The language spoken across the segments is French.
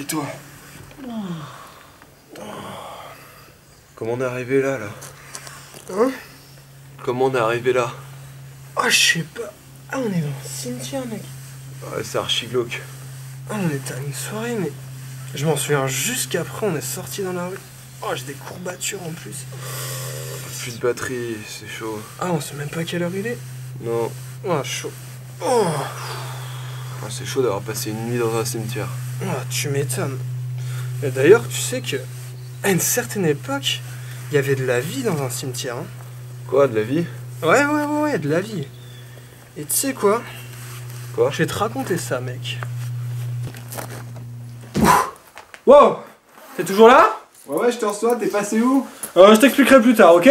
toi. Comment on est arrivé là, Hein? Comment on est arrivé là? Oh, je sais pas. Ah, on est dans le cimetière, mec. Ouais, c'est archi glauque. Ah, on était à une soirée, mais je m'en souviens jusqu'après, on est sorti dans la rue. Oh, j'ai des courbatures en plus. Plus de batterie, c'est chaud. Ah, on sait même pas quelle heure il est. Non. Oh, chaud. Oh, Ah, c'est chaud d'avoir passé une nuit dans un cimetière. oh, tu m'étonnes. Et d'ailleurs, tu sais que à une certaine époque, il y avait de la vie dans un cimetière. Hein. Quoi, de la vie? Ouais, de la vie. Et tu sais quoi? Quoi? Je vais te raconter ça, mec. Wow! T'es toujours là? Ouais, je te reçois, t'es passé où? Je t'expliquerai plus tard, ok?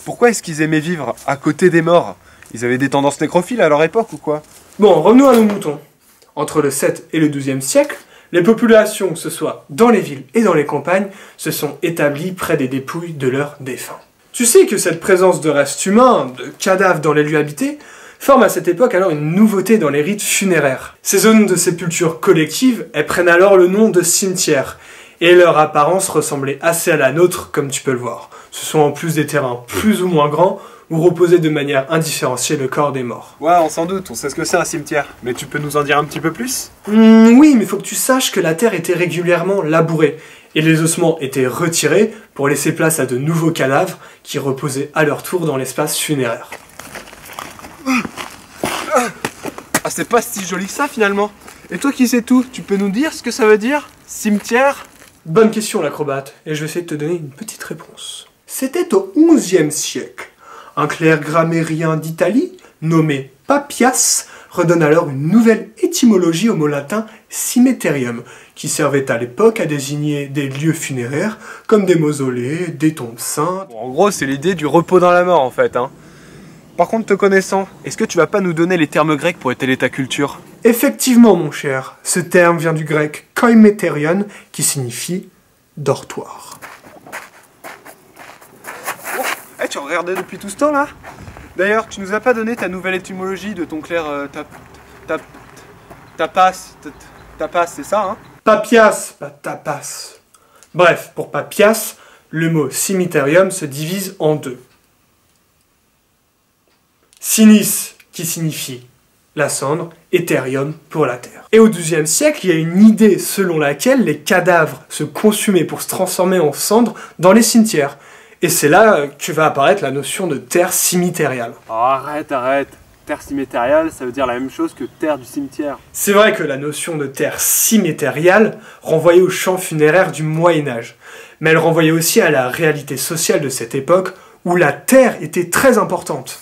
Pourquoi est-ce qu'ils aimaient vivre à côté des morts? Ils avaient des tendances nécrophiles à leur époque ou quoi? Bon, revenons à nos moutons. Entre le 7 et le 12e siècle, les populations, que ce soit dans les villes et dans les campagnes, se sont établies près des dépouilles de leurs défunts. Tu sais que cette présence de restes humains, de cadavres dans les lieux habités, forme à cette époque alors une nouveauté dans les rites funéraires. Ces zones de sépulture collective, elles prennent alors le nom de cimetières, et leur apparence ressemblait assez à la nôtre, comme tu peux le voir. Ce sont en plus des terrains plus ou moins grands, où reposait de manière indifférenciée le corps des morts. Ouais, on s'en doute, on sait ce que c'est un cimetière. Mais tu peux nous en dire un petit peu plus? Oui, mais faut que tu saches que la terre était régulièrement labourée, et les ossements étaient retirés pour laisser place à de nouveaux cadavres qui reposaient à leur tour dans l'espace funéraire. Ah, c'est pas si joli que ça finalement. Et toi qui sais tout, tu peux nous dire ce que ça veut dire? Cimetière? Bonne question, l'acrobate, et je vais essayer de te donner une petite réponse. C'était au XIe siècle. Un clerc grammairien d'Italie, nommé Papias, redonne alors une nouvelle étymologie au mot latin cimetherium, qui servait à l'époque à désigner des lieux funéraires comme des mausolées, des tombes saintes. Bon, en gros, c'est l'idée du repos dans la mort en fait, hein. Par contre, te connaissant, est-ce que tu vas pas nous donner les termes grecs pour étaler ta culture? Effectivement, mon cher, ce terme vient du grec koimeterion, qui signifie dortoir. Eh, tu regardais depuis tout ce temps là? D'ailleurs, tu nous as pas donné ta nouvelle étymologie de ton clerc tapas, c'est ça, hein? Papias, pas tapas. Bref, pour Papias, le mot cimetherium se divise en deux. Sinis, qui signifie la cendre, et therium pour la terre. Et au XIIe siècle, il y a une idée selon laquelle les cadavres se consumaient pour se transformer en cendres dans les cimetières. Et c'est là que va apparaître la notion de terre cimitériale. Oh, arrête. Terre cimitériale, ça veut dire la même chose que terre du cimetière. C'est vrai que la notion de terre cimitériale renvoyait au champ funéraire du Moyen-Âge, mais elle renvoyait aussi à la réalité sociale de cette époque où la terre était très importante.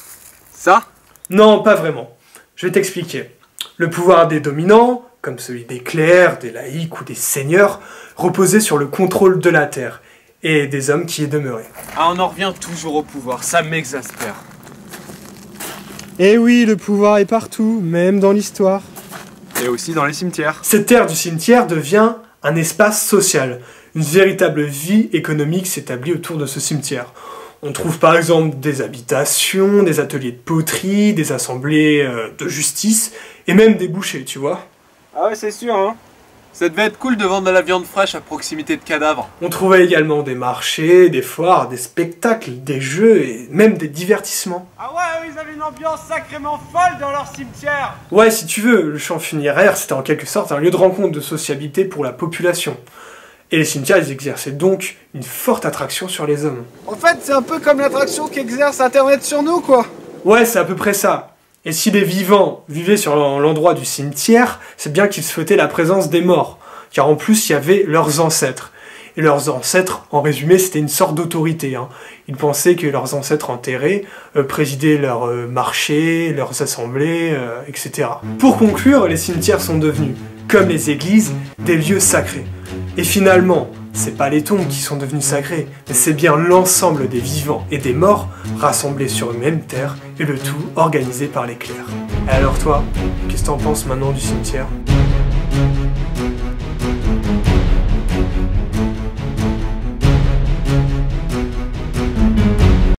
Ça? Non, pas vraiment. Je vais t'expliquer. Le pouvoir des dominants, comme celui des clercs, des laïcs ou des seigneurs, reposait sur le contrôle de la terre et des hommes qui y demeuraient. Ah, on en revient toujours au pouvoir, ça m'exaspère. Eh oui, le pouvoir est partout, même dans l'histoire. Et aussi dans les cimetières. Cette terre du cimetière devient un espace social. Une véritable vie économique s'établit autour de ce cimetière. On trouve par exemple des habitations, des ateliers de poterie, des assemblées de justice, et même des bouchers, tu vois. Ah ouais, c'est sûr, hein. Ça devait être cool de vendre de la viande fraîche à proximité de cadavres. On trouvait également des marchés, des foires, des spectacles, des jeux et même des divertissements. Ah ouais, ils avaient une ambiance sacrément folle dans leur cimetière. Ouais, si tu veux, le champ funéraire, c'était en quelque sorte un lieu de rencontre, de sociabilité pour la population. Et les cimetières, ils exerçaient donc une forte attraction sur les hommes. En fait, c'est un peu comme l'attraction qu'exerce Internet sur nous, quoi. Ouais, c'est à peu près ça. Et si les vivants vivaient sur l'endroit du cimetière, c'est bien qu'ils souhaitaient la présence des morts. Car en plus, il y avait leurs ancêtres. Et leurs ancêtres, en résumé, c'était une sorte d'autorité. Hein. Ils pensaient que leurs ancêtres enterrés présidaient leurs marchés, leurs assemblées, etc. Pour conclure, les cimetières sont devenus, comme les églises, des lieux sacrés. Et finalement, c'est pas les tombes qui sont devenues sacrées, mais c'est bien l'ensemble des vivants et des morts rassemblés sur une même terre, et le tout organisé par les clercs. Et alors toi, qu'est-ce que t'en penses maintenant du cimetière ?